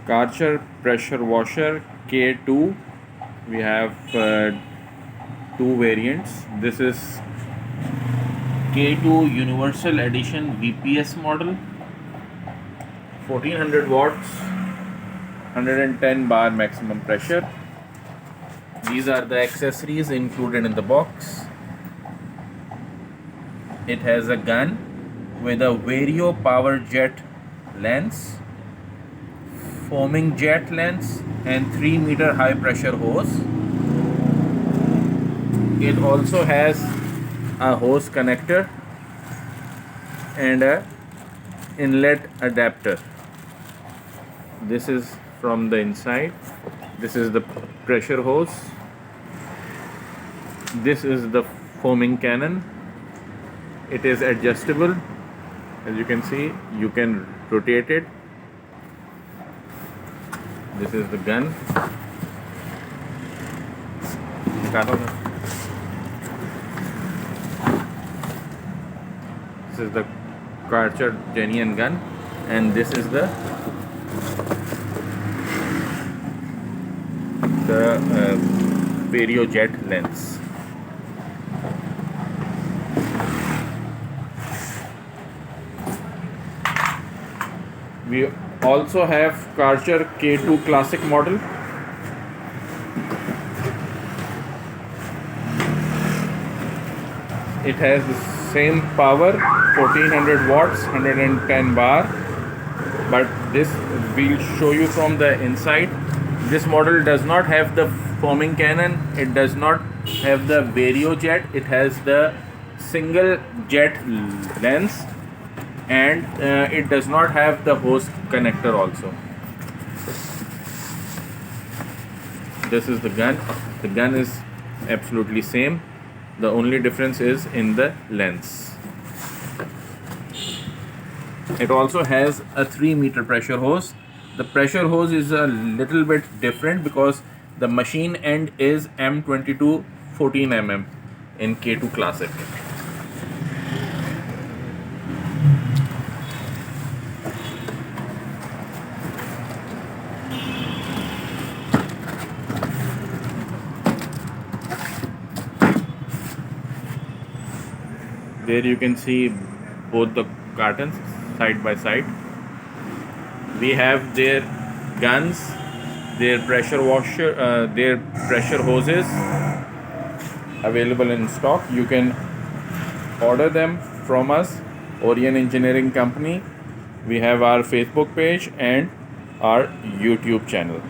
Karcher pressure washer K2. We have two variants. This is K2 Universal Edition VPS model, 1400 watts, 110 bar maximum pressure. These are the accessories included in the box. It has a gun with a Vario Jet Lance, foaming jet lens, and 3-meter high pressure hose. It also has a hose connector and a inlet adapter. This is from the inside. This is the pressure hose. This is the foaming cannon. It is adjustable. As you can see, you can rotate it. This is the gun. This is the Karcher genuine gun, and this is the Vario Jet Lance. We also have Karcher K2 Classic model. It has the same power, 1400 watts, 110 bar, but this we'll show you from the inside. This model does not have the foaming cannon. It does not have the Vario jet. It has the single jet lens, and it does not have the hose connector also. This is the gun. The gun is absolutely same. The only difference is in the lens. It also has a 3-meter pressure hose. The pressure hose is a little bit different because the machine end is M22 14mm in K2 Classic. There you can see both the cartons side by side. We have their guns, their pressure washer, their pressure hoses available in stock. You can order them from us, Orion Engineering Company. We have our Facebook page and our YouTube channel.